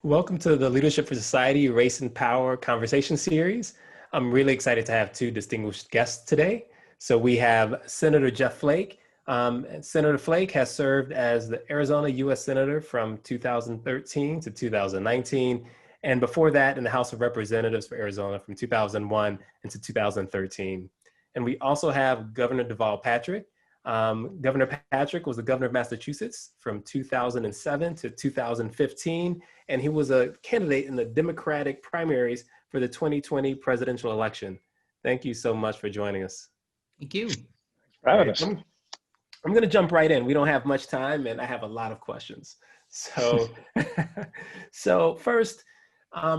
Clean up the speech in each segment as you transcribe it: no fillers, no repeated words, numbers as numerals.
Welcome to the Leadership for Society Race and Power Conversation Series. I'm really excited to have two distinguished guests today. So we have Senator Jeff Flake. Senator Flake has served as the Arizona U.S. Senator from 2013 to 2019, and before that in the House of Representatives for Arizona from 2001 into 2013. And we also have Governor Deval Patrick. Governor Patrick was the governor of Massachusetts from 2007 to 2015, and he was a candidate in the Democratic primaries for the 2020 presidential election. Thank you so much for joining us. Thank you. Right. I'm going to jump right in. We don't have much time, and I have a lot of questions. So, so first,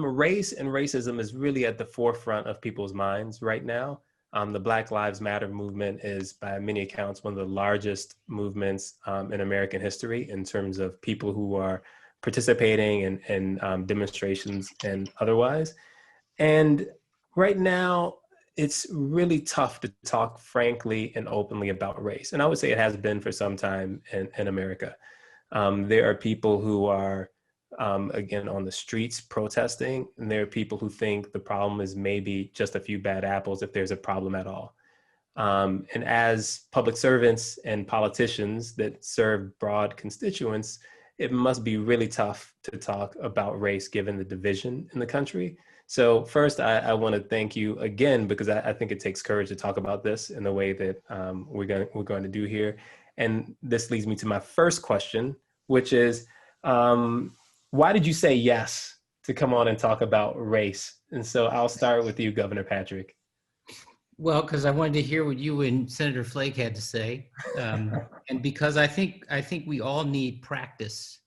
race and racism is really at the forefront of people's minds right now. The Black Lives Matter movement is, by many accounts, one of the largest movements in American history in terms of people who are participating in demonstrations and otherwise. And right now, it's really tough to talk frankly and openly about race. And I would say it has been for some time in America. There are people who are, again, on the streets protesting, and there are people who think the problem is maybe just a few bad apples if there's a problem at all. And as public servants and politicians that serve broad constituents, it must be really tough to talk about race given the division in the country. So first, I want to thank you again, because I think it takes courage to talk about this in the way that we're going to do here. And this leads me to my first question, which is, why did you say yes to come on and talk about race? And so I'll start with you, Governor Patrick. Well, because I wanted to hear what you and Senator Flake had to say, and because I think we all need practice.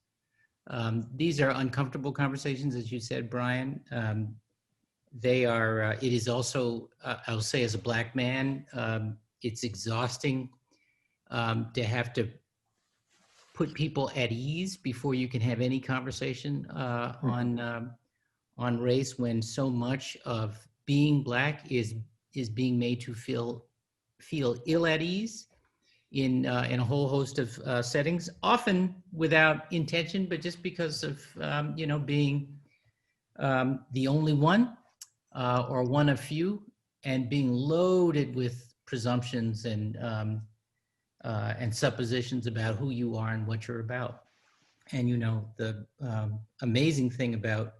These are uncomfortable conversations, as you said, Brian. They are. It is also, I'll say, as a Black man, it's exhausting to have to put people at ease before you can have any conversation on race, when so much of being Black is being made to feel ill at ease in a whole host of settings, often without intention, but just because of being the only one or one of few, and being loaded with presumptions and suppositions about who you are and what you're about. And the amazing thing about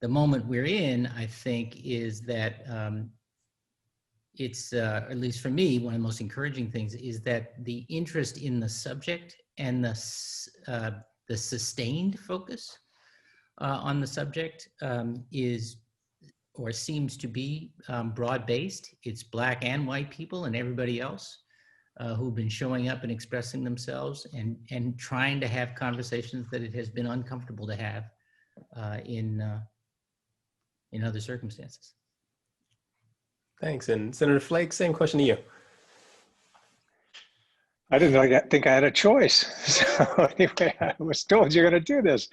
the moment we're in, I think, is that it's, at least for me, one of the most encouraging things is that the interest in the subject and the sustained focus on the subject is, or seems to be, broad-based. It's Black and white people and everybody else who've been showing up and expressing themselves and trying to have conversations that it has been uncomfortable to have in other circumstances. Thanks. And Senator Flake, same question to you. I didn't think I had a choice. So anyway, I was told you're going to do this.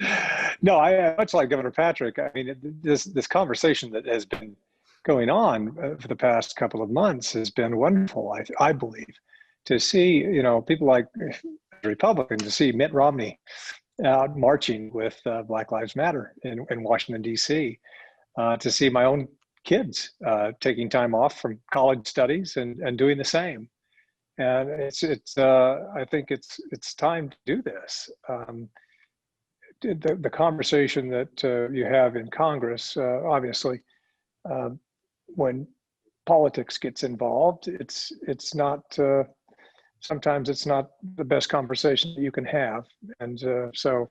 No, I much like Governor Patrick. I mean, this conversation that has been going on for the past couple of months has been wonderful. I believe, to see people like Republicans, to see Mitt Romney out marching with Black Lives Matter in Washington D.C., to see my own kids taking time off from college studies and doing the same. And I think it's time to do this. The conversation that you have in Congress, obviously, when politics gets involved, it's not. Sometimes it's not the best conversation that you can have, and so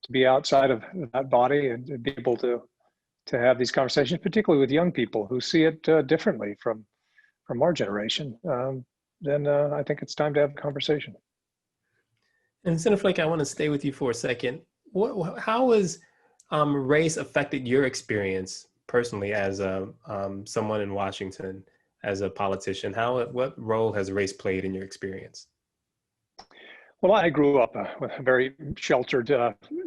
to be outside of that body and be able to have these conversations, particularly with young people who see it differently from our generation, then I think it's time to have a conversation. And Senator Flake, I want to stay with you for a second. How has race affected your experience personally as someone in Washington, as a politician? What role has race played in your experience? Well, I grew up with a very sheltered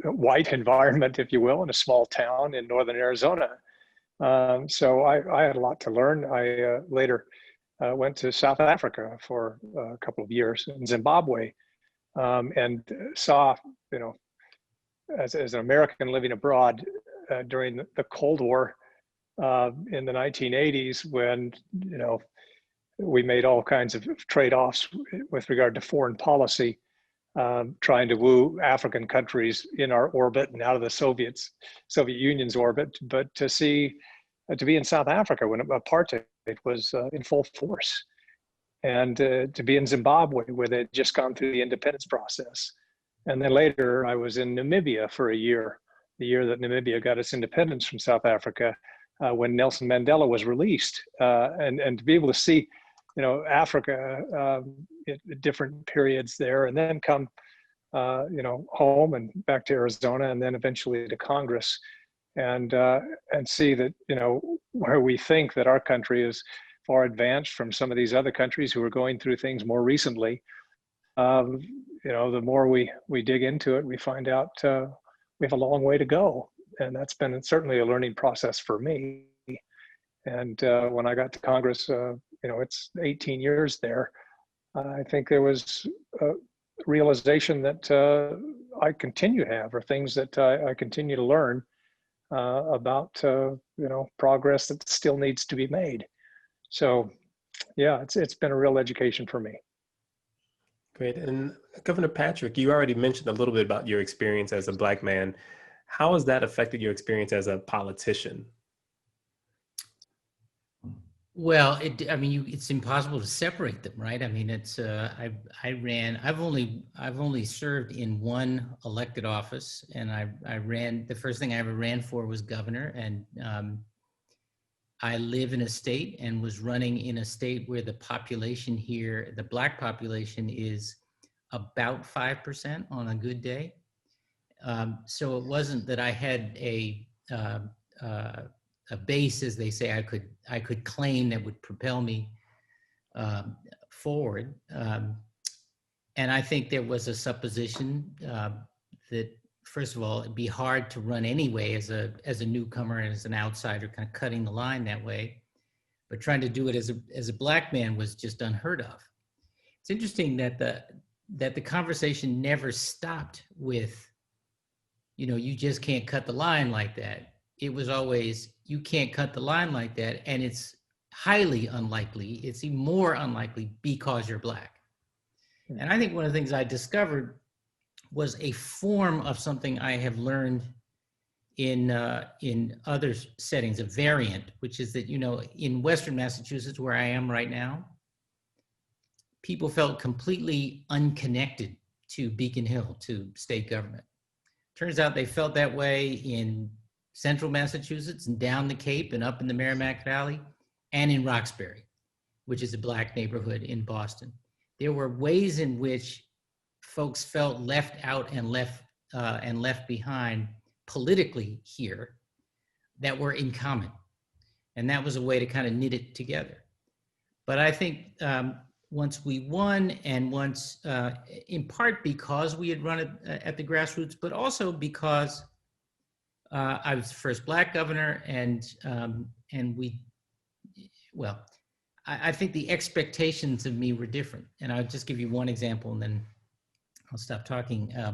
white environment, if you will, in a small town in northern Arizona. So I had a lot to learn. I later went to South Africa for a couple of years, in Zimbabwe, and saw, as an American living abroad during the Cold War in the 1980s, when we made all kinds of trade-offs with regard to foreign policy, trying to woo African countries in our orbit and out of the Soviet Union's orbit, but to be in South Africa when apartheid was in full force, and to be in Zimbabwe where they'd just gone through the independence process. And then later I was in Namibia for a year, the year that Namibia got its independence from South Africa, when Nelson Mandela was released, and to be able to see Africa at different periods there, and then come home and back to Arizona, and then eventually to Congress, and see that where we think that our country is far advanced from some of these other countries who are going through things more recently, the more we dig into it, we find out we have a long way to go. And that's been certainly a learning process for me. And when I got to Congress, it's 18 years there. I think there was a realization that I continue to have, or things that I continue to learn about, progress that still needs to be made. So, yeah, it's been a real education for me. Great. And Governor Patrick, you already mentioned a little bit about your experience as a Black man. How has that affected your experience as a politician? Well, it's impossible to separate them, right? I mean, it's I've only served in one elected office, and I ran, the first thing I ever ran for was governor, and I live in a state and was running in a state where the population here, the Black population, is about 5% on a good day. So it wasn't that I had a base, as they say, I could claim that would propel me forward. And I think there was a supposition that, first of all, it'd be hard to run anyway as a newcomer and as an outsider, kind of cutting the line that way. But trying to do it as a Black man was just unheard of. It's interesting that the conversation never stopped with, you just can't cut the line like that. It was always, you can't cut the line like that, and it's highly unlikely. It's even more unlikely because you're Black. And I think one of the things I discovered was a form of something I have learned in other settings, a variant, which is that, in Western Massachusetts, where I am right now, people felt completely unconnected to Beacon Hill, to state government. Turns out they felt that way in Central Massachusetts and down the Cape and up in the Merrimack Valley, and in Roxbury, which is a Black neighborhood in Boston. There were ways in which folks felt left out and left behind politically here that were in common. And that was a way to kind of knit it together. But I think once we won, and once, in part because we had run it at the grassroots, but also because I was the first Black governor, and I think the expectations of me were different. And I'll just give you one example, and then I'll stop talking. I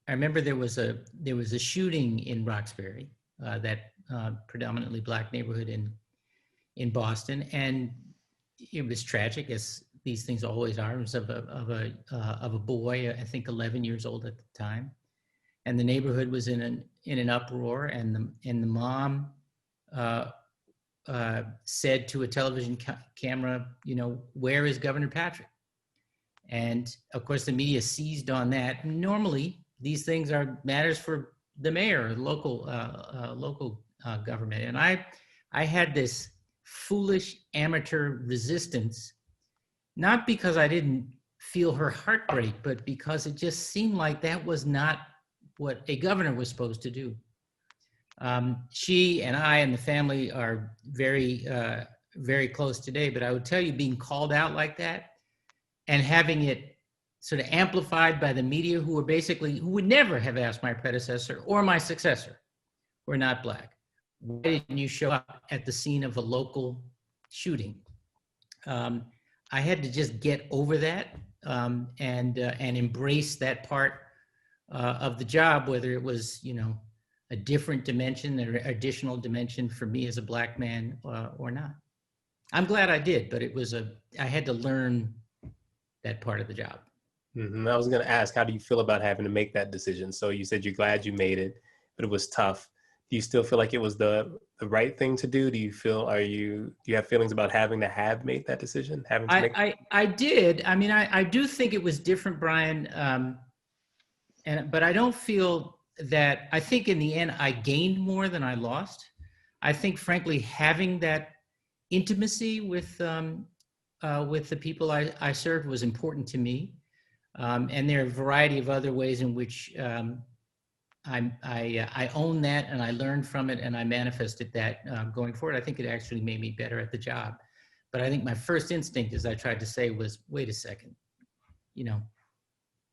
remember there was a shooting in Roxbury, that predominantly Black neighborhood in Boston, and it was tragic, as these things always are. It was of a boy, I think 11 years old at the time, and the neighborhood was in an uproar, and the mom said to a television camera, where is Governor Patrick? And of course, the media seized on that. Normally, these things are matters for the mayor, or local government. And I had this foolish amateur resistance, not because I didn't feel her heartbreak, but because it just seemed like that was not what a governor was supposed to do. She and I and the family are very, very close today, but I would tell you, being called out like that and having it sort of amplified by the media, who would never have asked my predecessor or my successor, were not Black, why didn't you show up at the scene of a local shooting? I had to just get over that and embrace that part of the job, whether it was, a different dimension or additional dimension for me as a Black man or not. I'm glad I did, but I had to learn that part of the job. Mm-hmm. I was going to ask, how do you feel about having to make that decision? So you said you're glad you made it, but it was tough. Do you still feel like it was the right thing to do? Do you have feelings about having to have made that decision? I did. I mean, I do think it was different, Brian. But I don't feel that, I think in the end, I gained more than I lost. I think, frankly, having that intimacy with the people I served was important to me. And there are a variety of other ways in which I own that, and I learned from it, and I manifested that going forward. I think it actually made me better at the job. But I think my first instinct, as I tried to say, was, wait a second,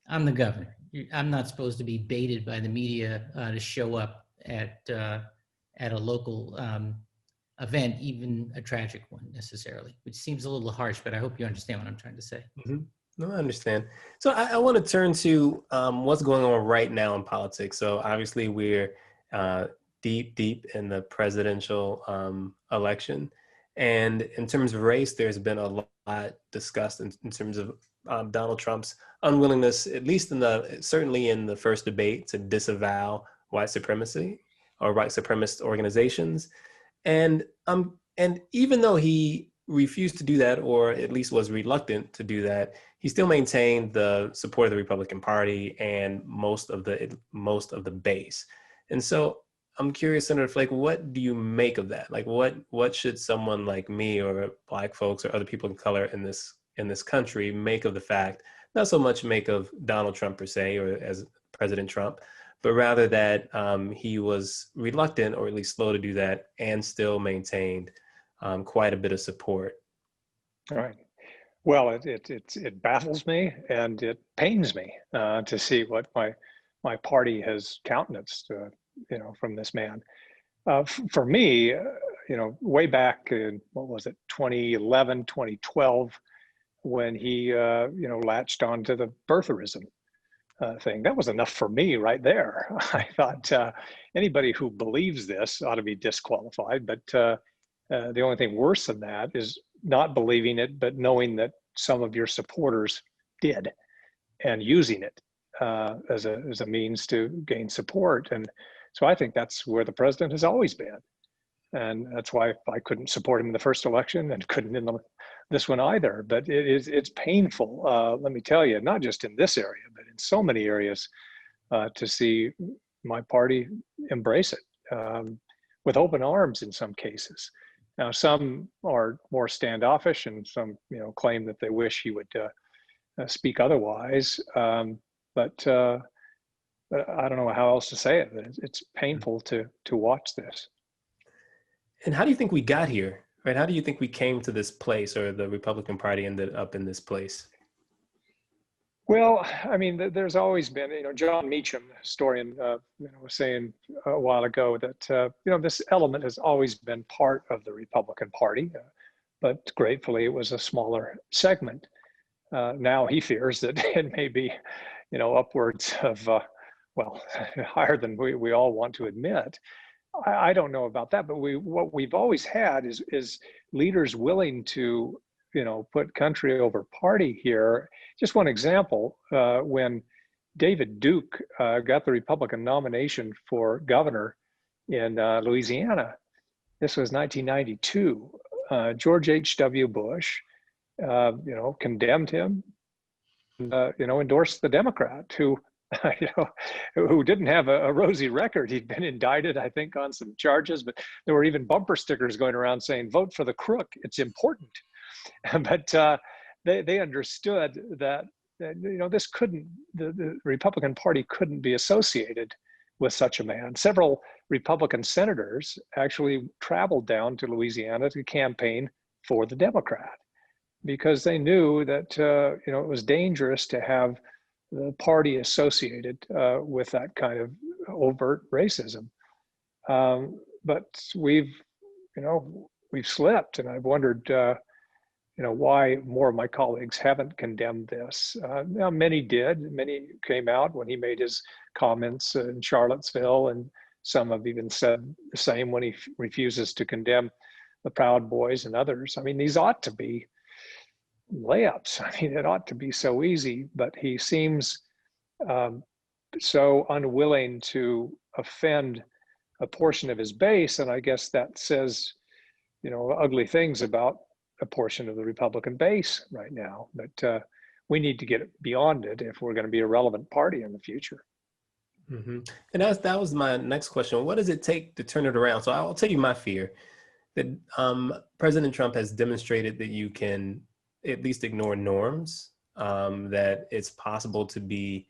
I'm the governor. I'm not supposed to be baited by the media to show up at a local event, even a tragic one necessarily, which seems a little harsh, but I hope you understand what I'm trying to say. Mm-hmm. No, I understand. So I want to turn to what's going on right now in politics. So obviously we're deep in the presidential election. And in terms of race, there's been a lot discussed in terms of Donald Trump's unwillingness, at least certainly in the first debate, to disavow white supremacy or white supremacist organizations. And even though he refused to do that, or at least was reluctant to do that, he still maintained the support of the Republican Party and most of the base. And so I'm curious, Senator Flake, what do you make of that? Like, what should someone like me or Black folks or other people of color in this country make of the fact, not so much make of Donald Trump per se, or as President Trump, but rather that he was reluctant, or at least slow to do that, and still maintained quite a bit of support? All right. Well, it baffles me and it pains me to see what my party has countenanced, from this man. For me, way back in, what was it, 2011, 2012, when he, latched onto the birtherism thing, that was enough for me right there. I thought anybody who believes this ought to be disqualified, but the only thing worse than that is not believing it, but knowing that some of your supporters did and using it as a means to gain support. And so I think that's where the president has always been. And that's why I couldn't support him in the first election and couldn't in this one either. But it's painful, let me tell you, not just in this area, but in so many areas, to see my party embrace it with open arms in some cases. Now, some are more standoffish, and some, claim that they wish he would speak otherwise. But I don't know how else to say it. It's painful to watch this. And how do you think we got here? Right? How do you think we came to this place, or the Republican Party ended up in this place? Well, I mean, there's always been, John Meacham, the historian, was saying a while ago that, this element has always been part of the Republican Party, but gratefully it was a smaller segment. Now he fears that it may be, upwards of, higher than we all want to admit. I don't know about that, but what we've always had is leaders willing to, put country over party here. Just one example, when David Duke got the Republican nomination for governor in Louisiana, this was 1992, George H.W. Bush, condemned him, endorsed the Democrat who, who didn't have a rosy record. He'd been indicted, I think, on some charges, but there were even bumper stickers going around saying, "Vote for the crook, it's important." But they understood that, this couldn't, the Republican Party couldn't be associated with such a man. Several Republican senators actually traveled down to Louisiana to campaign for the Democrat, because they knew that, it was dangerous to have the party associated with that kind of overt racism. But we've slipped, and I've wondered, why more of my colleagues haven't condemned this. Now, many did. Many came out when he made his comments in Charlottesville, and some have even said the same when he refuses to condemn the Proud Boys and others. I mean, these ought to be layups. I mean, it ought to be so easy, but he seems so unwilling to offend a portion of his base, and I guess that says, ugly things about a portion of the Republican base right now. But we need to get beyond it if we're going to be a relevant party in the future. Mm-hmm. And that was my next question. What does it take to turn it around? So I'll tell you my fear that President Trump has demonstrated that you can at least ignore norms, that it's possible to be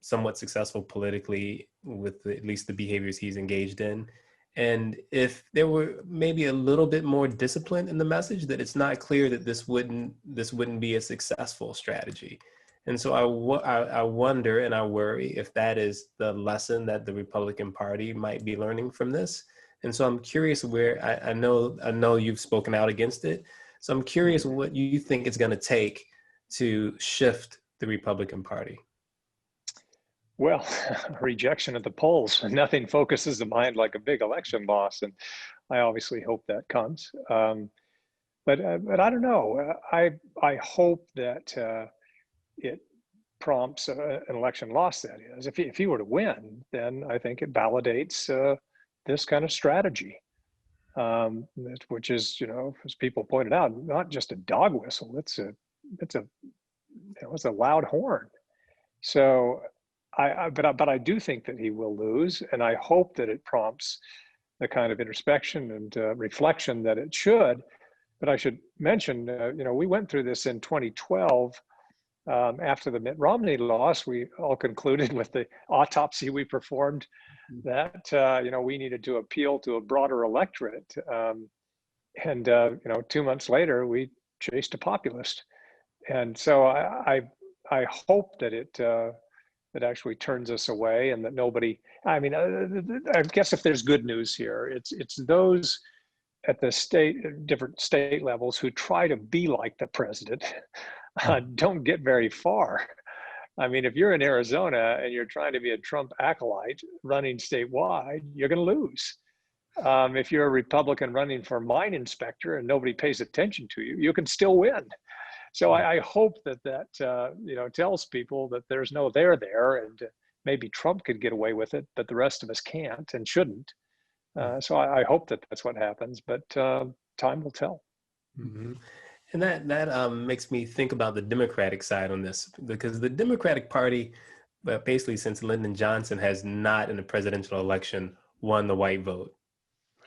somewhat successful politically with at least the behaviors he's engaged in. And if there were maybe a little bit more discipline in the message, that it's not clear that this wouldn't be a successful strategy. And so I wonder and I worry if that is the lesson that the Republican Party might be learning from this. And so I'm curious where I know you've spoken out against it. So I'm curious what you think it's going to take to shift the Republican Party. Well, rejection at the polls. Nothing focuses the mind like a big election loss, and I obviously hope that comes. But I don't know. I hope that it prompts an election loss. That is, if he were to win, then I think it validates this kind of strategy, which is, as people pointed out, not just a dog whistle. It's a loud horn. So. But I do think that he will lose, and I hope that it prompts the kind of introspection and reflection that it should. But I should mention, we went through this in 2012 after the Mitt Romney loss. We all concluded with the autopsy we performed that we needed to appeal to a broader electorate, and 2 months later we chased a populist, and so I hope that it actually turns us away, and that nobody, I guess if there's good news here, it's those at the different state levels who try to be like the president don't get very far. I mean, if you're in Arizona and you're trying to be a Trump acolyte running statewide, you're going to lose. If you're a Republican running for mine inspector and nobody pays attention to you, you can still win. So I hope that tells people that there's no there, and maybe Trump could get away with it, but the rest of us can't and shouldn't. So I hope that that's what happens, but time will tell. Mm-hmm. And that makes me think about the Democratic side on this, because the Democratic Party, basically since Lyndon Johnson, has not in the presidential election won the white vote,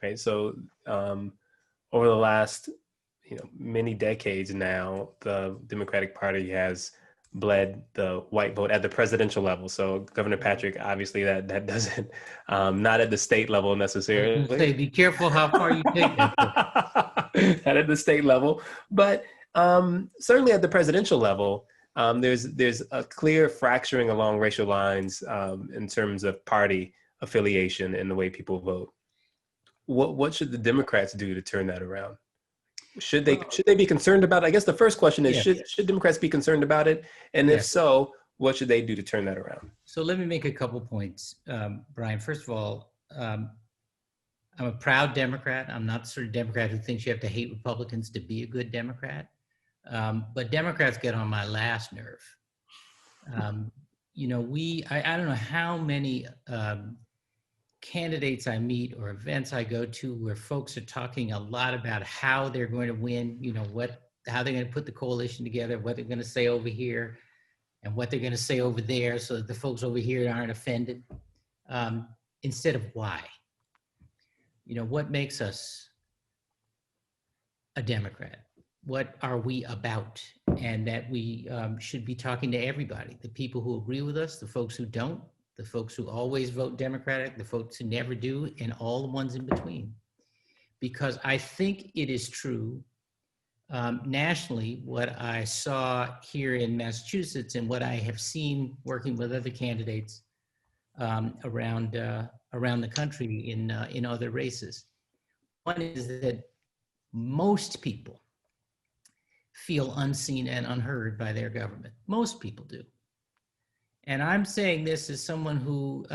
right? So over the last many decades now, the Democratic Party has bled the white vote at the presidential level. So Governor Patrick, obviously that doesn't, not at the state level necessarily. Say, be careful how far you take that. Not at the state level, but certainly at the presidential level, there's a clear fracturing along racial lines in terms of party affiliation and the way people vote. What should the Democrats do to turn that around? Should they be concerned about it? I guess the first question is, should Democrats be concerned about it? And if so, what should they do to turn that around? So let me make a couple points, Brian. First of all, I'm a proud Democrat. I'm not the sort of Democrat who thinks you have to hate Republicans to be a good Democrat. But Democrats get on my last nerve. I don't know how many candidates I meet or events I go to where folks are talking a lot about how they're going to win, how they're going to put the coalition together, what they're going to say over here and what they're going to say over there so that the folks over here aren't offended, instead of why. What makes us a Democrat? What are we about? And that we should be talking to everybody, the people who agree with us, the folks who don't, the folks who always vote Democratic, the folks who never do, and all the ones in between. Because I think it is true nationally, what I saw here in Massachusetts and what I have seen working with other candidates around the country in other races. One is that most people feel unseen and unheard by their government. Most people do. And I'm saying this as someone who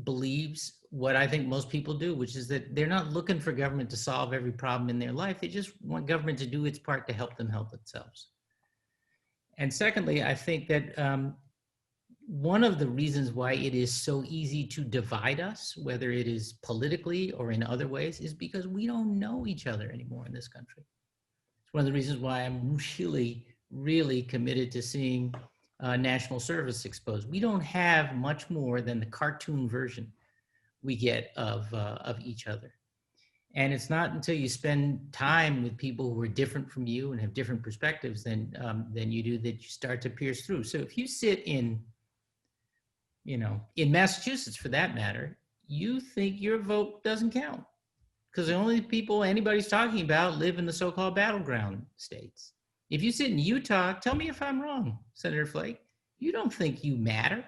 believes what I think most people do, which is that they're not looking for government to solve every problem in their life. They just want government to do its part to help them help themselves. And secondly, I think that one of the reasons why it is so easy to divide us, whether it is politically or in other ways, is because we don't know each other anymore in this country. It's one of the reasons why I'm really, really committed to seeing national service exposed. We don't have much more than the cartoon version we get of each other. And it's not until you spend time with people who are different from you and have different perspectives than you do that you start to pierce through. So if you sit in Massachusetts, for that matter, you think your vote doesn't count because the only people anybody's talking about live in the so-called battleground states. If you sit in Utah, tell me if I'm wrong, Senator Flake, you don't think you matter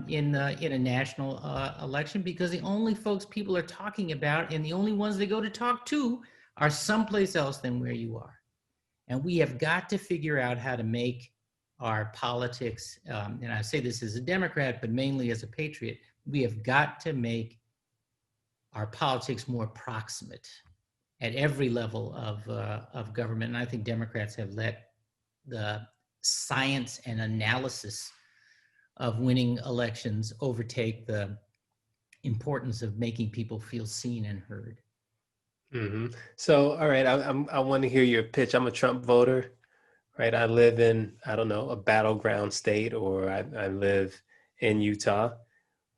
in a national election because the only folks people are talking about and the only ones they go to talk to are someplace else than where you are. And we have got to figure out how to make our politics, and I say this as a Democrat, but mainly as a patriot, we have got to make our politics more proximate at every level of government. And I think Democrats have let the science and analysis of winning elections overtake the importance of making people feel seen and heard. Mm-hmm. So, all right, I want to hear your pitch. I'm a Trump voter, right? I live in, I don't know, a battleground state, or I live in Utah.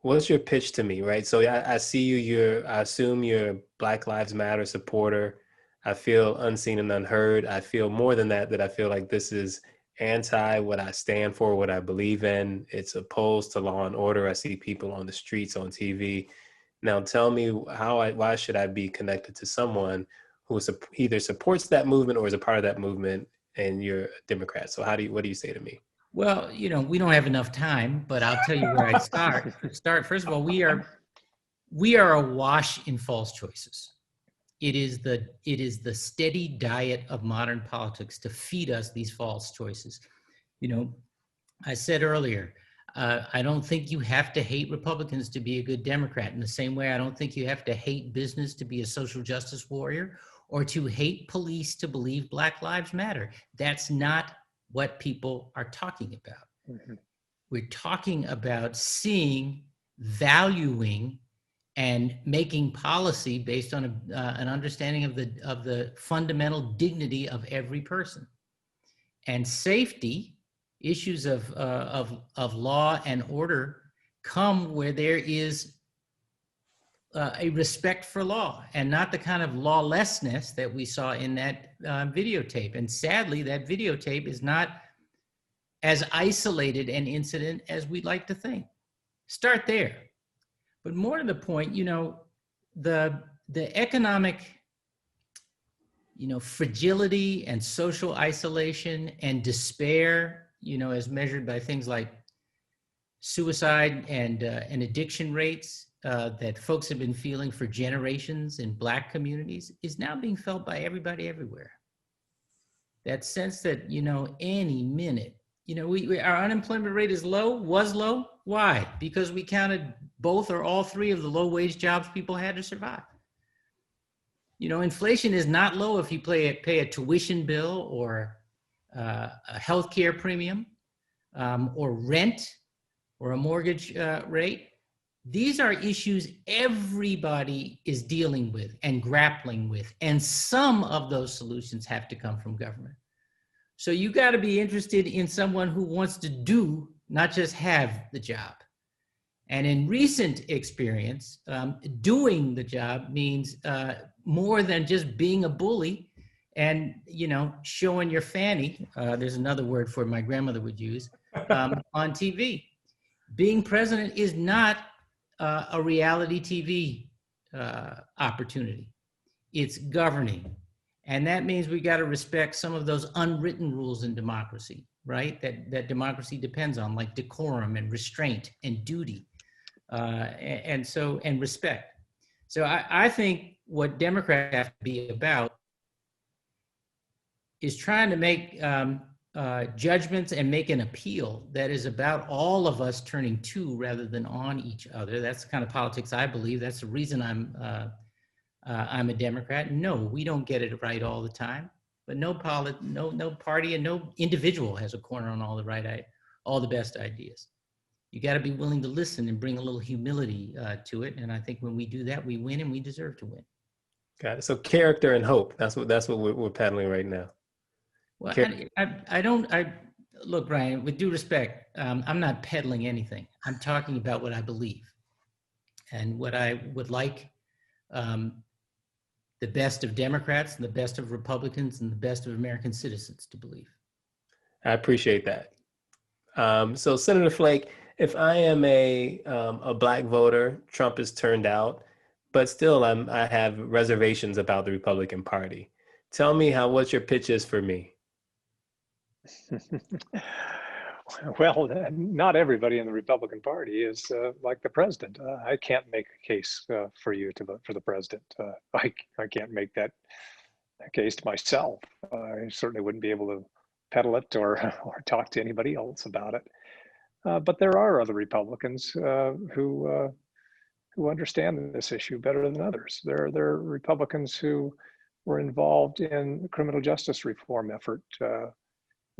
What's your pitch to me, right? So I see you, I assume you're a Black Lives Matter supporter. I feel unseen and unheard. I feel more than that I feel like this is anti what I stand for, what I believe in. It's opposed to law and order. I see people on the streets, on TV. Now tell me why should I be connected to someone who either supports that movement or is a part of that movement, and you're a Democrat? So what do you say to me? Well, we don't have enough time, but I'll tell you where I'd start. First of all, we are awash in false choices. It is the steady diet of modern politics to feed us these false choices. I said earlier, I don't think you have to hate Republicans to be a good Democrat. In the same way, I don't think you have to hate business to be a social justice warrior or to hate police to believe Black Lives Matter. That's not what people are talking about. Mm-hmm. We're talking about seeing, valuing, and making policy based on an understanding of the fundamental dignity of every person. And safety, issues of law and order come where there is a respect for law and not the kind of lawlessness that we saw in that videotape. And sadly, that videotape is not as isolated an incident as we'd like to think. Start there. But more to the point, the economic, fragility and social isolation and despair, as measured by things like suicide and addiction rates that folks have been feeling for generations in Black communities, is now being felt by everybody everywhere. That sense that, any minute, our unemployment rate was low. Why? Because we counted both or all three of the low wage jobs people had to survive. Inflation is not low if you pay a tuition bill or a healthcare premium or rent or a mortgage rate. These are issues everybody is dealing with and grappling with, and some of those solutions have to come from government. So you got to be interested in someone who wants to do, not just have the job. And in recent experience, doing the job means more than just being a bully and, showing your fanny, there's another word for it my grandmother would use, on TV. Being president is not a reality TV opportunity. It's governing. And that means we got to respect some of those unwritten rules in democracy, right? That democracy depends on, like decorum and restraint and duty, and respect. So I think what Democrats have to be about is trying to make judgments and make an appeal that is about all of us turning to rather than on each other. That's the kind of politics I believe. That's the reason I'm a Democrat. No, we don't get it right all the time, but no party and no individual has a corner on all the best ideas. You got to be willing to listen and bring a little humility to it. And I think when we do that, we win, and we deserve to win. Got it. So character and hope. That's what we're peddling right now. Well, I look, Brian, with due respect, I'm not peddling anything. I'm talking about what I believe and what I would like the best of Democrats and the best of Republicans and the best of American citizens to believe. I appreciate that. So Senator Flake, if I am a Black voter, Trump is turned out, but still I have reservations about the Republican Party. Tell me what your pitch is for me. Well, not everybody in the Republican Party is like the president. I can't make a case for you to vote for the president. I can't make that case to myself. I certainly wouldn't be able to peddle it or talk to anybody else about it. But there are other Republicans who understand this issue better than others. There are Republicans who were involved in the criminal justice reform effort.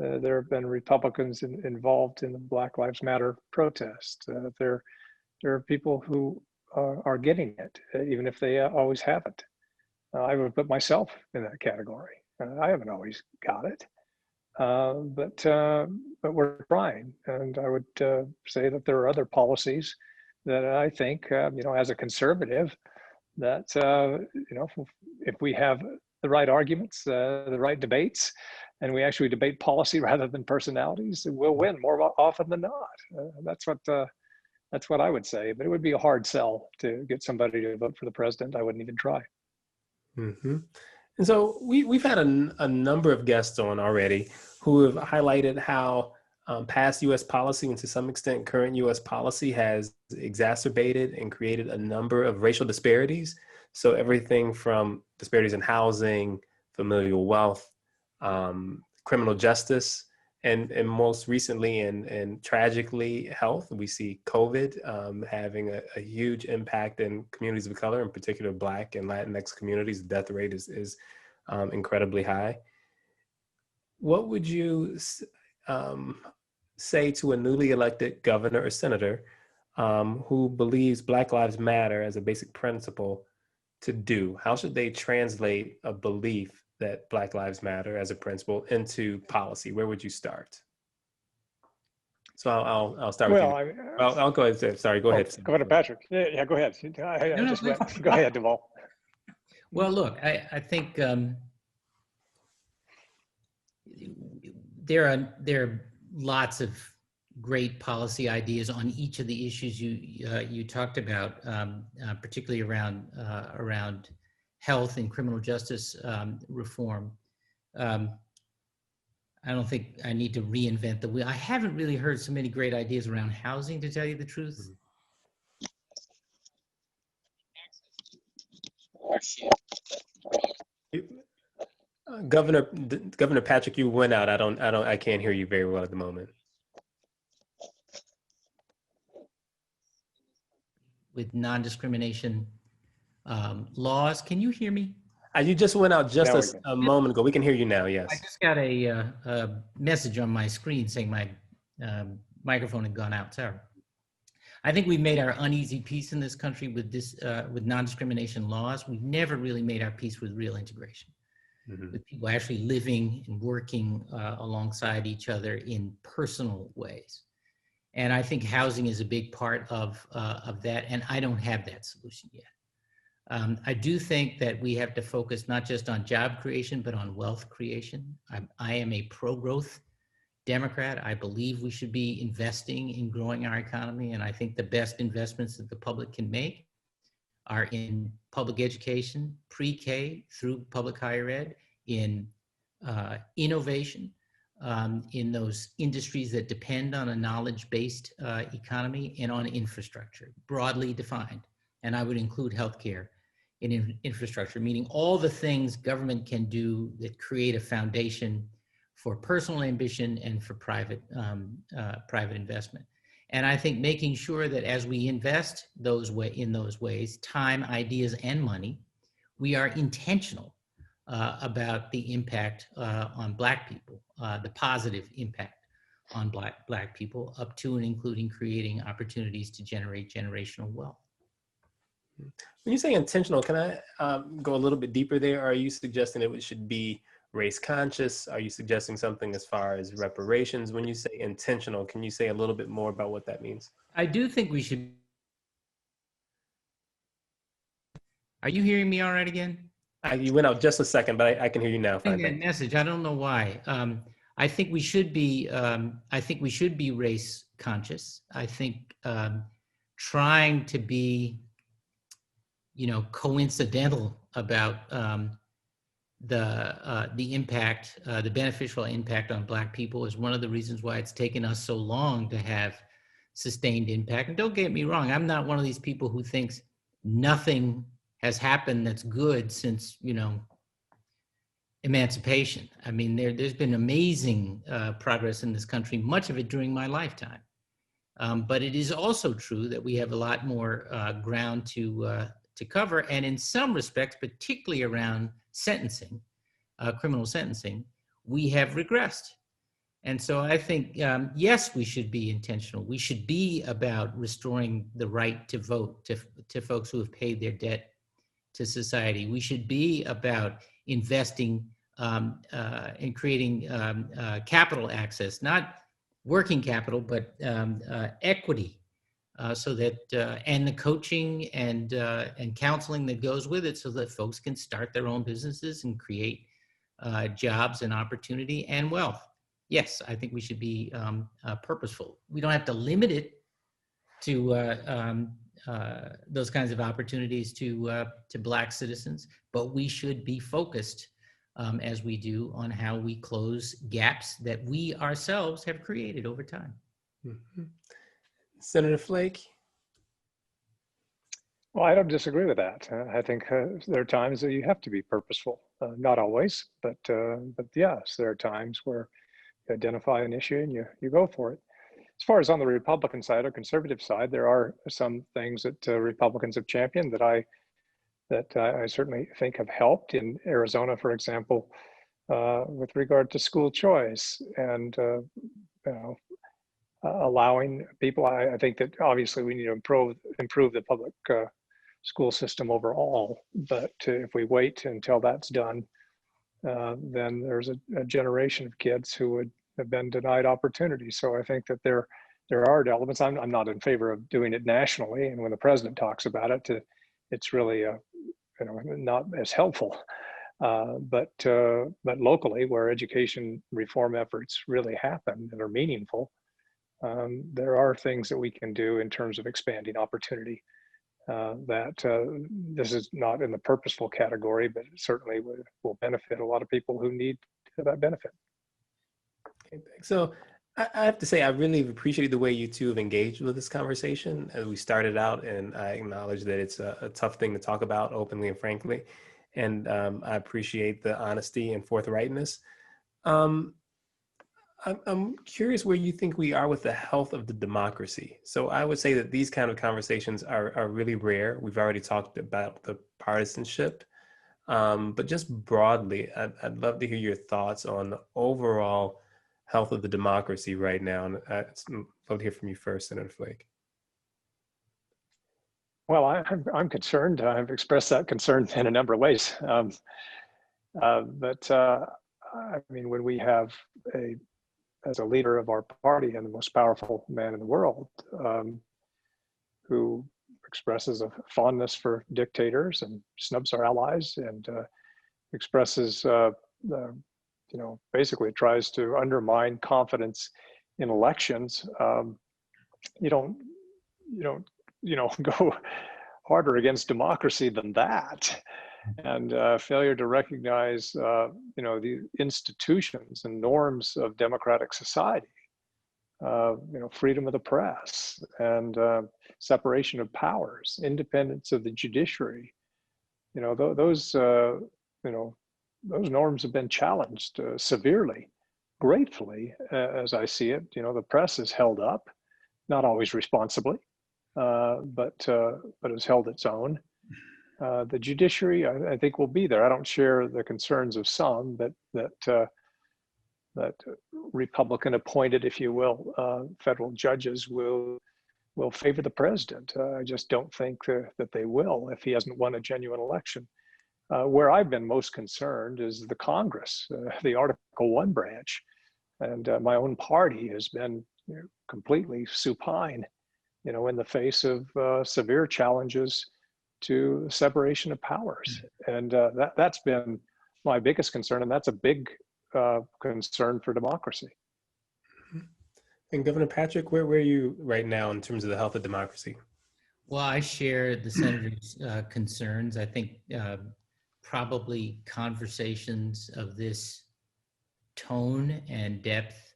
There have been Republicans involved in the Black Lives Matter protest. There are people who are getting it, even if they always haven't. I would put myself in that category. I haven't always got it, but we're trying. And I would say that there are other policies that I think, as a conservative, that if we have the right arguments, the right debates, and we actually debate policy rather than personalities, we'll win more often than not. That's what I would say. But it would be a hard sell to get somebody to vote for the president. I wouldn't even try. Mm-hmm. And so we've had a number of guests on already who have highlighted how past U.S. policy and to some extent current U.S. policy has exacerbated and created a number of racial disparities. So everything from disparities in housing, familial wealth, criminal justice, and most recently and tragically health. We see COVID having a huge impact in communities of color, in particular Black and Latinx communities. The death rate is incredibly high. What would you say to a newly elected governor or senator who believes Black Lives Matter as a basic principle to do? How should they translate a belief that Black Lives Matter as a principle into policy? Where would you start? So I'll start with you. I'll go ahead. Sorry, go ahead. Go ahead, Patrick. Yeah, go ahead. Go ahead, Deval. Well, look, I think there are lots of great policy ideas on each of the issues you talked about, particularly around health and criminal justice reform. I don't think I need to reinvent the wheel. I haven't really heard so many great ideas around housing, to tell you the truth. Governor Patrick, you went out. I can't hear you very well at the moment. With non-discrimination laws, can you hear me? You just went out just a moment ago. We can hear you now, yes. I just got a message on my screen saying my microphone had gone out. Sorry. I think we've made our uneasy peace in this country with non-discrimination laws. We've never really made our peace with real integration, with people actually living and working alongside each other in personal ways. And I think housing is a big part of that, and I don't have that solution yet. I do think that we have to focus not just on job creation, but on wealth creation. I am a pro-growth Democrat. I believe we should be investing in growing our economy, and I think the best investments that the public can make are in public education, pre-K through public higher ed, in innovation, in those industries that depend on a knowledge-based economy, and on infrastructure, broadly defined. And I would include healthcare infrastructure, meaning all the things government can do that create a foundation for personal ambition and for private investment. And I think making sure that as we invest in those ways, time, ideas, and money, we are intentional about the impact on Black people, the positive impact on Black people, up to and including creating opportunities to generate generational wealth. When you say intentional, can I go a little bit deeper there? Are you suggesting it should be race conscious? Are you suggesting something as far as reparations? When you say intentional, can you say a little bit more about what that means? I do think we should. Are you hearing me all right again? You went out just a second, but I can hear you now. Fine. That message, I don't know why. I think we should be. I think we should be race conscious. I think trying to be, coincidental about the impact, the beneficial impact on Black people is one of the reasons why it's taken us so long to have sustained impact. And don't get me wrong, I'm not one of these people who thinks nothing has happened that's good since, emancipation. I mean, there's been amazing progress in this country, much of it during my lifetime. But it is also true that we have a lot more ground to cover. And in some respects, particularly around sentencing, criminal sentencing, we have regressed. And so I think, yes, we should be intentional. We should be about restoring the right to vote to folks who have paid their debt to society. We should be about investing in creating capital access, not working capital, but equity, so that and the coaching and counseling that goes with it, so that folks can start their own businesses and create jobs and opportunity and wealth. Yes, I think we should be purposeful. We don't have to limit it to those kinds of opportunities to Black citizens, but we should be focused, as we do, on how we close gaps that we ourselves have created over time. Mm-hmm. Senator Flake? Well, I don't disagree with that. I think there are times that you have to be purposeful. Not always, but yes, there are times where you identify an issue and you go for it. As far as on the Republican side or conservative side, there are some things that Republicans have championed that I certainly think have helped. In Arizona, for example, with regard to school choice and allowing people. I think that obviously we need to improve the public school system overall. But if we wait until that's done, then there's a generation of kids who would have been denied opportunity. So I think that there are elements. I'm not in favor of doing it nationally, and when the president talks about it, it's really not as helpful. But locally, where education reform efforts really happen and are meaningful, there are things that we can do in terms of expanding opportunity. This is not in the purposeful category, but it certainly will benefit a lot of people who need that benefit. Okay, so I have to say, I really appreciate the way you two have engaged with this conversation as we started out, and I acknowledge that it's a tough thing to talk about openly and frankly, and I appreciate the honesty and forthrightness. I'm curious where you think we are with the health of the democracy. So I would say that these kind of conversations are really rare. We've already talked about the partisanship, but just broadly, I'd love to hear your thoughts on the overall health of the democracy right now. And I'd love to hear from you first, Senator Flake. Well, I'm concerned. I've expressed that concern in a number of ways. I mean, when we have as a leader of our party and the most powerful man in the world, who expresses a fondness for dictators and snubs our allies and expresses, basically tries to undermine confidence in elections, you don't go harder against democracy than that. And failure to recognize, the institutions and norms of democratic society, freedom of the press and separation of powers, independence of the judiciary, those those norms have been challenged severely. Gratefully, as I see it, the press is held up, not always responsibly, but has held its own. The judiciary, I think, will be there. I don't share the concerns of some that Republican appointed, if you will, federal judges will favor the president. I just don't think that they will if he hasn't won a genuine election. Where I've been most concerned is the Congress, the Article 1 branch, and my own party has been completely supine, in the face of severe challenges to separation of powers. And that's been my biggest concern, and that's a big concern for democracy. And Governor Patrick, where are you right now in terms of the health of democracy? Well, I share the senator's concerns. I think probably conversations of this tone and depth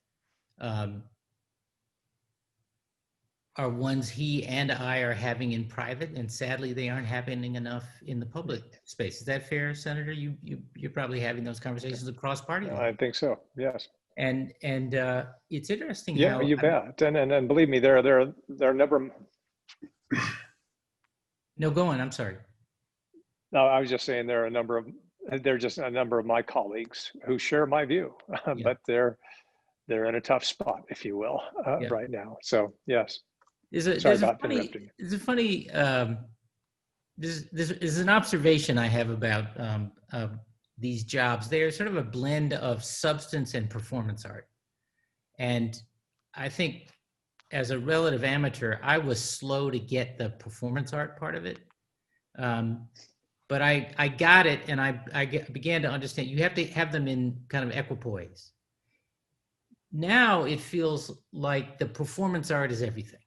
are ones he and I are having in private, and sadly they aren't happening enough in the public space. Is that fair, Senator? You're probably having those conversations across party lines. I think so. Yes. And it's interesting. Yeah, how you bet. And believe me, there are a number. No, go on. I'm sorry. No, I was just saying there are just a number of my colleagues who share my view, Yeah. but they're in a tough spot, if you will, Yeah. right now. So yes. There's an observation I have about these jobs. They're sort of a blend of substance and performance art. And I think as a relative amateur, I was slow to get the performance art part of it. But I got it, and I began to understand you have to have them in kind of equipoise. Now it feels like the performance art is everything.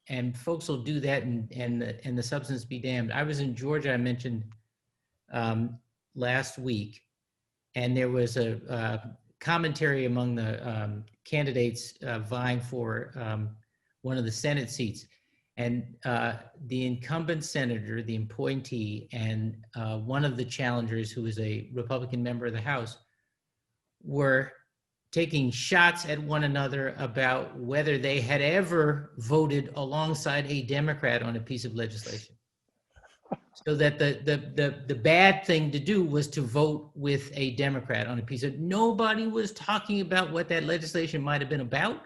And folks will do that, and the substance be damned. I was in Georgia, I mentioned last week, and there was a commentary among the candidates vying for one of the Senate seats. And the incumbent senator, the appointee, and one of the challengers, who is a Republican member of the House, were taking shots at one another about whether they had ever voted alongside a Democrat on a piece of legislation. So that the bad thing to do was to vote with a Democrat on a piece of, nobody was talking about what that legislation might have been about,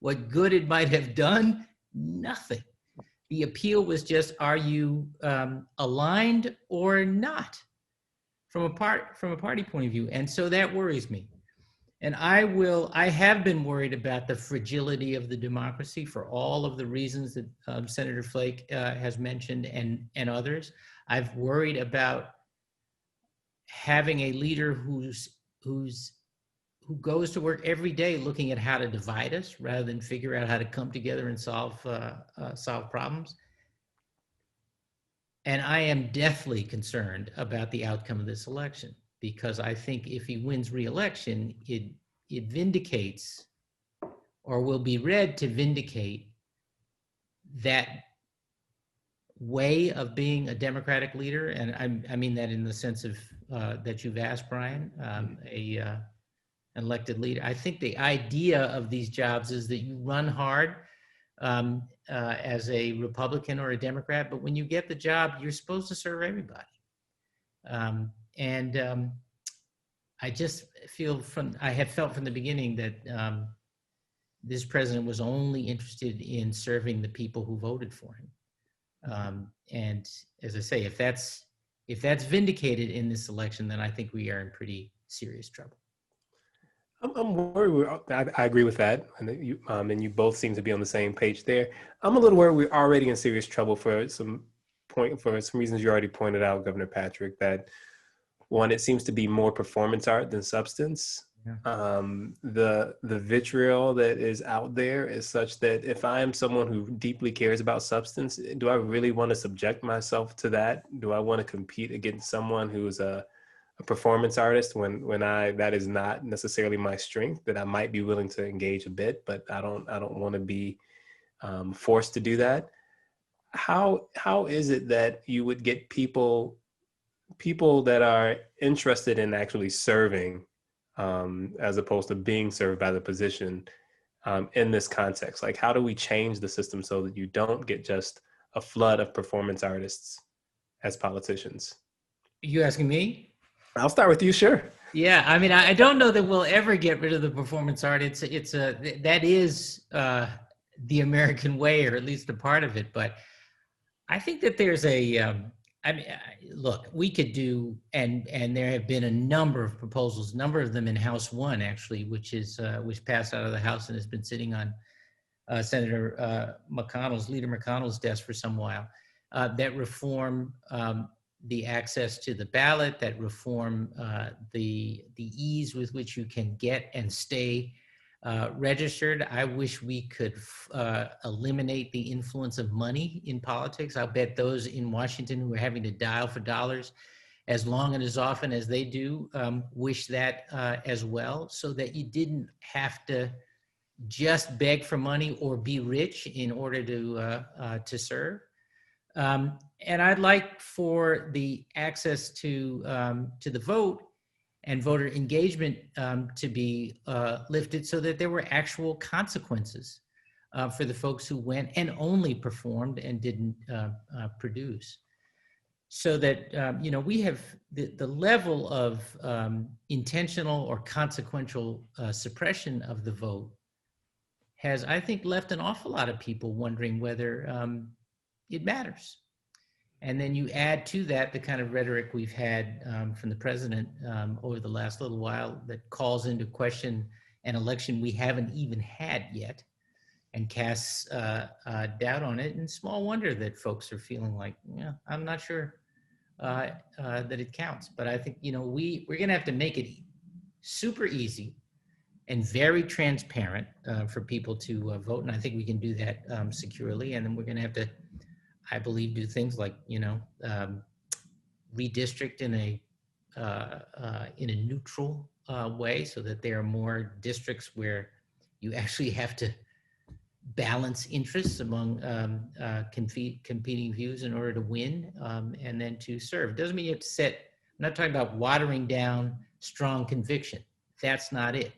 what good it might have done, nothing. The appeal was just, are you aligned or not from a party point of view? And so that worries me. And I have been worried about the fragility of the democracy for all of the reasons that Senator Flake has mentioned and others. I've worried about having a leader who goes to work every day looking at how to divide us rather than figure out how to come together and solve problems. And I am deathly concerned about the outcome of this election, because I think if he wins re-election, it vindicates, or will be read to vindicate, that way of being a Democratic leader. And I mean that in the sense of that you've asked, Brian, an elected leader. I think the idea of these jobs is that you run hard as a Republican or a Democrat, but when you get the job, you're supposed to serve everybody. I just feel I have felt from the beginning that this president was only interested in serving the people who voted for him. And as I say, if that's vindicated in this election, then I think we are in pretty serious trouble. I'm worried. I agree with that, and you both seem to be on the same page there. I'm a little worried we're already in serious trouble for some reasons you already pointed out, Governor Patrick. That one, it seems to be more performance art than substance. Yeah. The vitriol that is out there is such that if I am someone who deeply cares about substance, do I really want to subject myself to that? Do I want to compete against someone who's a performance artist when that is not necessarily my strength? That I might be willing to engage a bit, but I don't want to be forced to do that. how is it that you would get people that are interested in actually serving, as opposed to being served by the position, in this context? Like, how do we change the system so that you don't get just a flood of performance artists as politicians? You asking me? I'll start with you, sure. Yeah, I mean, I don't know that we'll ever get rid of the performance art. That is the American way, or at least a part of it. But I think that there's I mean, look, we could do, and there have been a number of proposals, a number of them in House One, actually, which passed out of the House and has been sitting on Senator Leader McConnell's desk for some while, that reform the access to the ballot, that reform the ease with which you can get and stay registered. I wish we could eliminate the influence of money in politics. I'll bet those in Washington who are having to dial for dollars as long and as often as they do wish that as well, so that you didn't have to just beg for money or be rich in order to serve. And I'd like for the access to the vote and voter engagement to be lifted, so that there were actual consequences for the folks who went and only performed and didn't produce. So that we have the level of intentional or consequential suppression of the vote has, I think, left an awful lot of people wondering whether it matters. And then you add to that the kind of rhetoric we've had from the president over the last little while that calls into question an election we haven't even had yet and casts doubt on it. And small wonder that folks are feeling like, yeah, I'm not sure that it counts. But I think, we're going to have to make it super easy and very transparent for people to vote. And I think we can do that securely. And then we're going to have to, I believe, do things like, redistrict in a neutral way, so that there are more districts where you actually have to balance interests among competing views in order to win and then to serve. It doesn't mean you have to set, I'm not talking about watering down strong conviction. That's not it.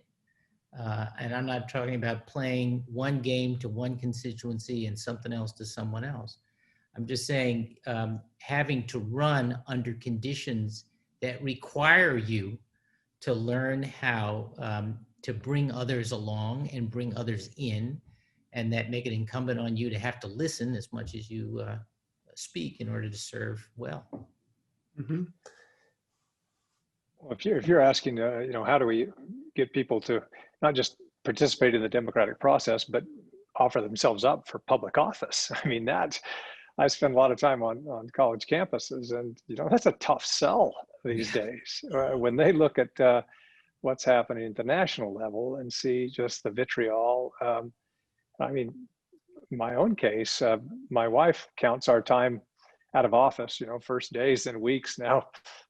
And I'm not talking about playing one game to one constituency and something else to someone else. I'm just saying having to run under conditions that require you to learn how to bring others along and bring others in, and that make it incumbent on you to have to listen as much as you speak in order to serve well. Mm-hmm. Well, if you're asking, how do we get people to not just participate in the democratic process, but offer themselves up for public office? I mean, I spend a lot of time on college campuses, and that's a tough sell these days. When they look at what's happening at the national level and see just the vitriol. I mean, my own case, my wife counts our time out of office, first days and weeks, now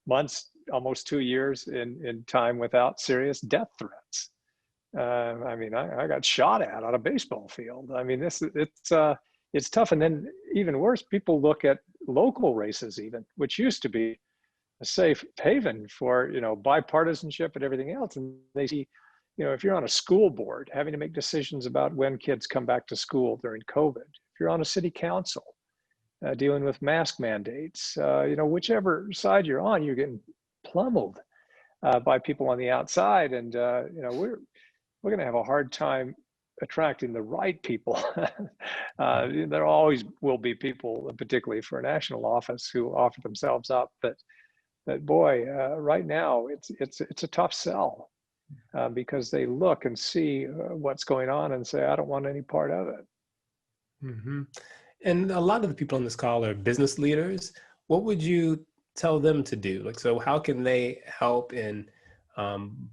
months, almost 2 years in time without serious death threats. I mean, I got shot at on a baseball field. I mean, it's tough. And then even worse, people look at local races even, which used to be a safe haven for, bipartisanship and everything else. And they see, if you're on a school board having to make decisions about when kids come back to school during COVID, if you're on a city council dealing with mask mandates, whichever side you're on, you're getting pummeled by people on the outside. And, we're going to have a hard time attracting the right people. There always will be people, particularly for a national office, who offer themselves up. But boy, right now it's a tough sell because they look and see what's going on and say, I don't want any part of it. Mm-hmm. And a lot of the people on this call are business leaders. What would you tell them to do? So how can they help in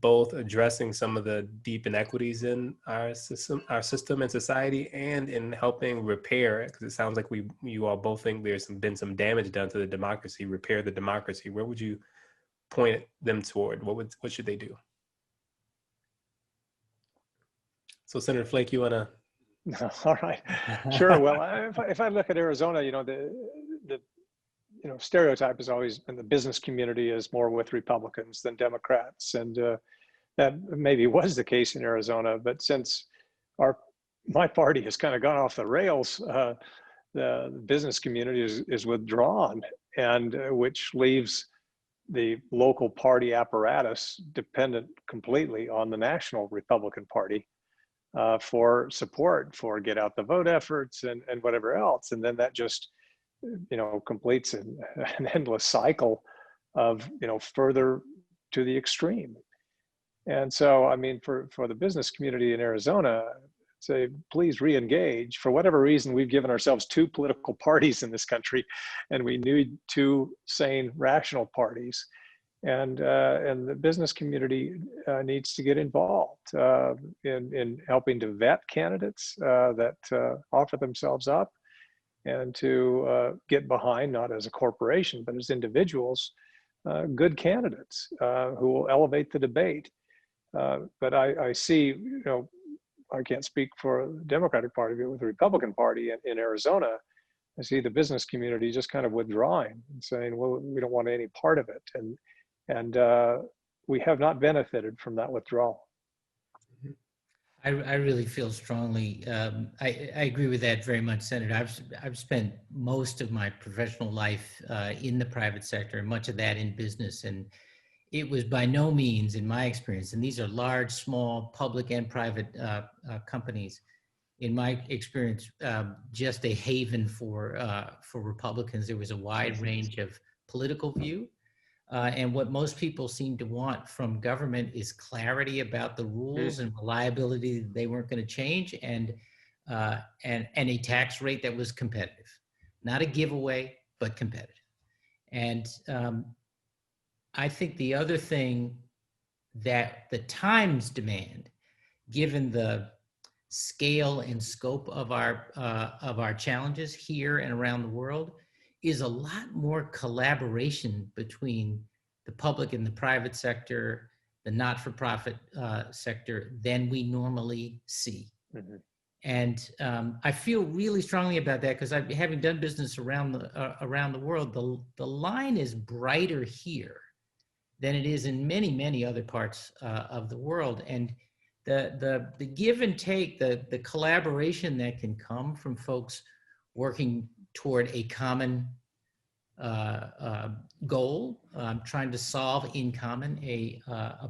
both addressing some of the deep inequities in our system and society, and in helping repair it? Because it sounds like you all both think there's been some damage done to the democracy. Repair the democracy. Where would you point them toward? What should they do? So, Senator Flake, you want to All right, sure. Well, if I look at Arizona, the stereotype has always been the business community is more with Republicans than Democrats, and that maybe was the case in Arizona. But since my party has kind of gone off the rails, the business community is withdrawn, and which leaves the local party apparatus dependent completely on the national Republican Party for support for get out the vote efforts and whatever else. And then that just, completes an endless cycle of, further to the extreme. And so, I mean, for the business community in Arizona, say, please re-engage. For whatever reason, we've given ourselves two political parties in this country, and we need two sane, rational parties. And the business community needs to get involved in helping to vet candidates that offer themselves up, and to get behind, not as a corporation, but as individuals, good candidates who will elevate the debate. But I see, I can't speak for the Democratic Party, but with the Republican Party in Arizona, I see the business community just kind of withdrawing and saying, well, we don't want any part of it. And we have not benefited from that withdrawal. I really feel strongly. I agree with that very much, Senator. I've spent most of my professional life in the private sector, and much of that in business. And it was by no means, in my experience, and these are large, small, public and private companies, in my experience, just a haven for Republicans. There was a wide range of political view. And what most people seem to want from government is clarity about the rules and reliability that they weren't going to change, and a tax rate that was competitive, not a giveaway, but competitive. And I think the other thing that the times demand, given the scale and scope of our challenges here and around the world, is a lot more collaboration between the public and the private sector, the not-for-profit sector, than we normally see. Mm-hmm. And I feel really strongly about that, because having done business around the world, the line is brighter here than it is in many, many other parts of the world. And the give and take, the collaboration that can come from folks working toward a common goal, trying to solve in common a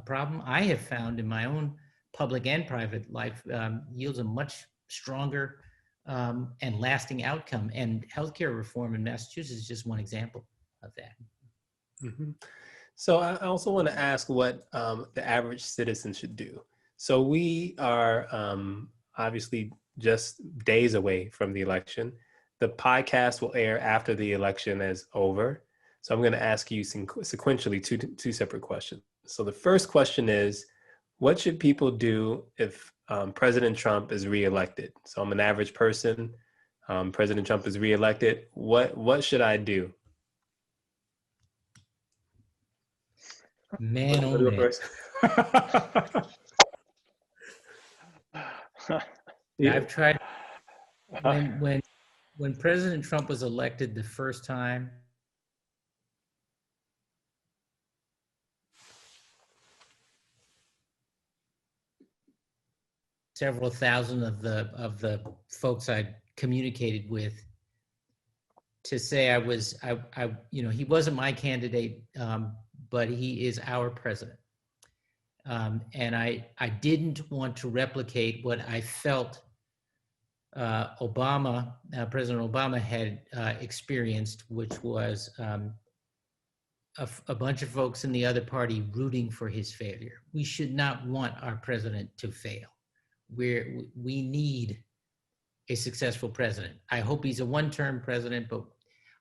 problem, I have found in my own public and private life yields a much stronger and lasting outcome. And healthcare reform in Massachusetts is just one example of that. Mm-hmm. So I also want to ask what the average citizen should do. So we are obviously just days away from the election. The podcast will air after the election is over. So I'm going to ask you sequentially two separate questions. So the first question is, what should people do if President Trump is reelected? So I'm an average person. President Trump is reelected. What should I do? Man, oh man. Yeah, I've tried. When President Trump was elected the first time, several thousand of the folks I communicated with to say he wasn't my candidate, but he is our president. And I didn't want to replicate what I felt President Obama had experienced, which was a bunch of folks in the other party rooting for his failure. We should not want our president to fail. We need a successful president. I hope he's a one-term president, but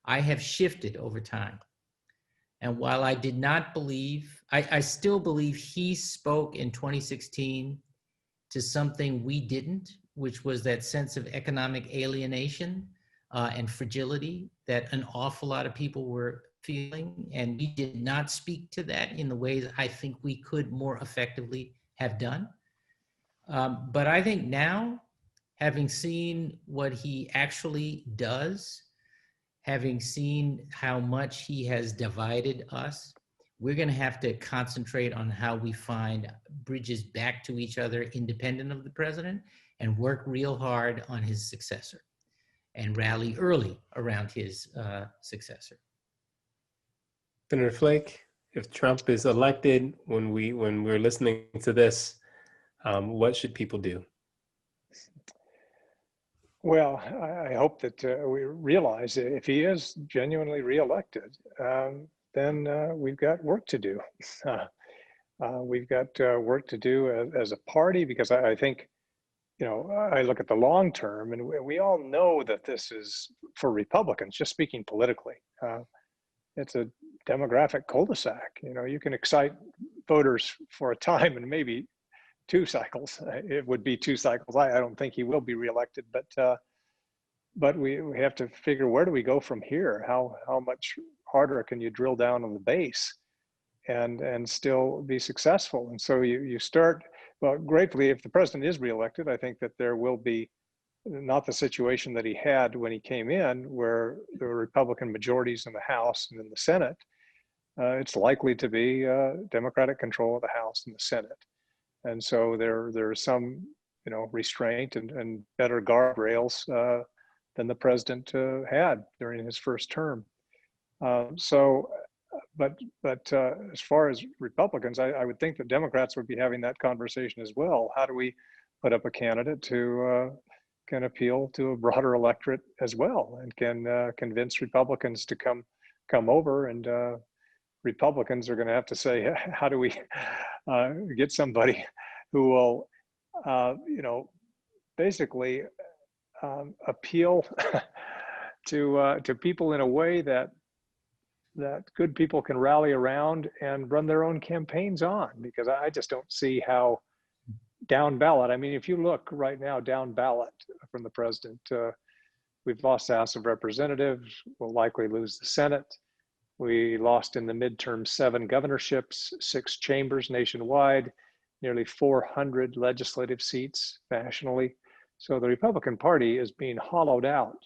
I have shifted over time. And while I did not believe, I still believe he spoke in 2016 to something we didn't, which was that sense of economic alienation and fragility that an awful lot of people were feeling. And we did not speak to that in the ways I think we could more effectively have done. But I think now having seen what he actually does, having seen how much he has divided us, we're going to have to concentrate on how we find bridges back to each other independent of the president and work real hard on his successor and rally early around his successor. Senator Flake, if Trump is elected when we're listening to this, what should people do? Well, I hope that we realize that if he is genuinely reelected, then we've got work to do. We've got work to do as a party, because I think, I look at the long term, and we all know that this is, for Republicans, just speaking politically, it's a demographic cul-de-sac. You can excite voters for a time and maybe 2 cycles. It would be 2 cycles. I don't think he will be reelected, but we have to figure, where do we go from here? How much harder can you drill down on the base and still be successful? And so you start, well, gratefully, if the president is reelected, I think that there will be not the situation that he had when he came in, where there were Republican majorities in the House and in the Senate. It's likely to be Democratic control of the House and the Senate. And so there's some, restraint and better guardrails than the president had during his first term. But as far as Republicans, I would think that Democrats would be having that conversation as well. How do we put up a candidate who can appeal to a broader electorate as well, and can convince Republicans to come over? And Republicans are going to have to say, how do we get somebody who will, basically appeal to people in a way that good people can rally around and run their own campaigns on? Because I just don't see how down ballot. I mean, if you look right now down ballot from the president, we've lost the House of Representatives. We'll likely lose the Senate. We lost in the midterm 7 governorships, 6 chambers nationwide, nearly 400 legislative seats nationally. So the Republican Party is being hollowed out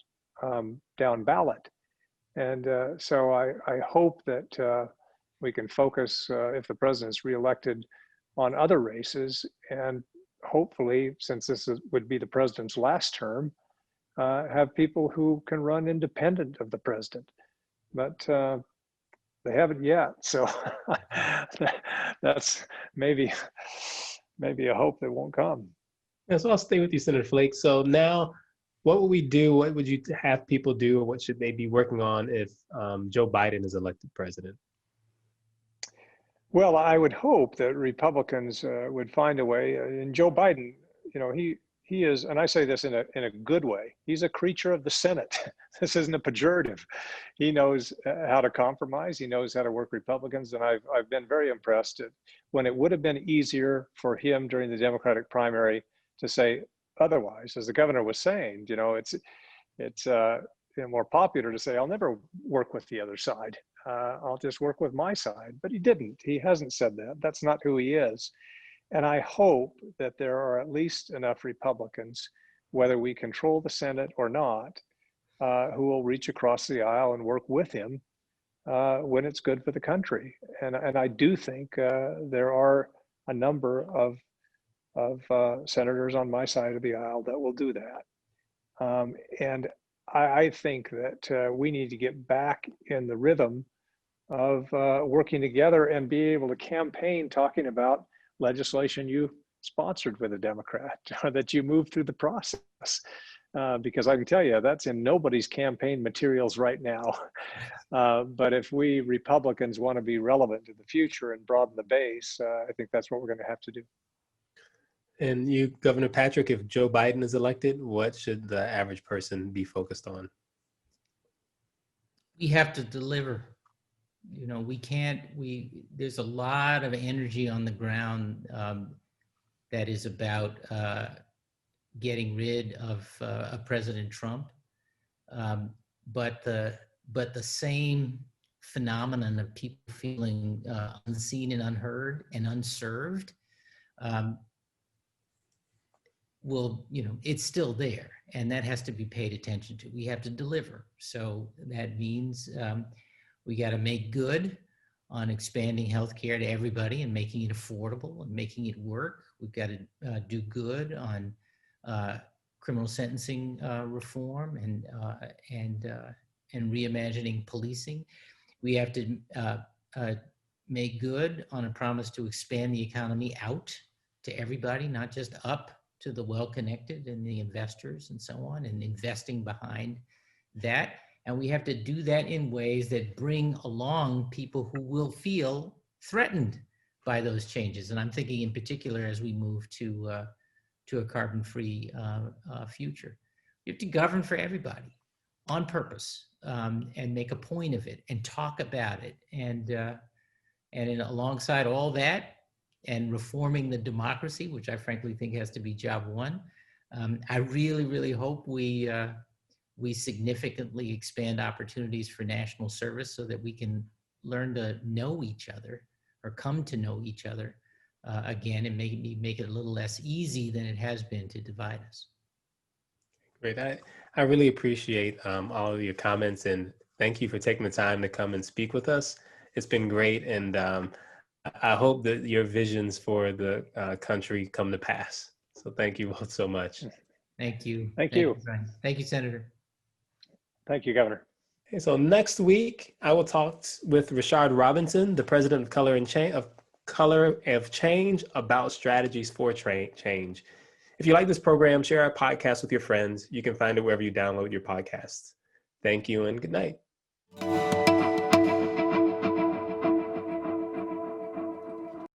down ballot. And so I hope that we can focus, if the president is reelected, on other races, and hopefully, since this would be the president's last term, have people who can run independent of the president. But they haven't yet, so that's maybe a hope that won't come. Yeah, so I'll stay with you, Senator Flake. So now, what would we do? What would you have people do, or what should they be working on if Joe Biden is elected president? Well, I would hope that Republicans would find a way. And Joe Biden, he is, and I say this in a good way, he's a creature of the Senate. This isn't a pejorative. He knows how to compromise. He knows how to work Republicans. And I've been very impressed when it would have been easier for him during the Democratic primary to say otherwise. As the governor was saying, it's more popular to say, I'll never work with the other side. I'll just work with my side. But he didn't. He hasn't said that. That's not who he is. And I hope that there are at least enough Republicans, whether we control the Senate or not, who will reach across the aisle and work with him when it's good for the country. And I do think there are a number of senators on my side of the aisle that will do that. And I think that we need to get back in the rhythm of working together and be able to campaign talking about legislation you sponsored with a Democrat, or that you moved through the process. Because I can tell you, that's in nobody's campaign materials right now. But if we Republicans want to be relevant in the future and broaden the base, I think that's what we're going to have to do. And you, Governor Patrick, if Joe Biden is elected, what should the average person be focused on? We have to deliver. There's a lot of energy on the ground that is about getting rid of President Trump. But the same phenomenon of people feeling unseen and unheard and unserved, will, it's still there, and that has to be paid attention to. We have to deliver. So that means we got to make good on expanding healthcare to everybody and making it affordable and making it work. We've got to do good on criminal sentencing reform and reimagining policing. We have to make good on a promise to expand the economy out to everybody, not just up to the well-connected and the investors and so on, and investing behind that. And we have to do that in ways that bring along people who will feel threatened by those changes. And I'm thinking in particular as we move to a carbon-free future. You have to govern for everybody on purpose, and make a point of it and talk about it. And alongside all that, and reforming the democracy, which I frankly think has to be job one, I really, really hope we significantly expand opportunities for national service so that we can learn to know each other, or come to know each other again, and make it a little less easy than it has been to divide us. Great. I really appreciate all of your comments, and thank you for taking the time to come and speak with us. It's been great, and I hope that your visions for the country come to pass. So thank you both so much. Thank you. Thank you. Thank you, Senator. Thank you, Governor. Okay, so next week, I will talk with Rashard Robinson, the president of Color of Change, about strategies for change. If you like this program, share our podcast with your friends. You can find it wherever you download your podcasts. Thank you and good night.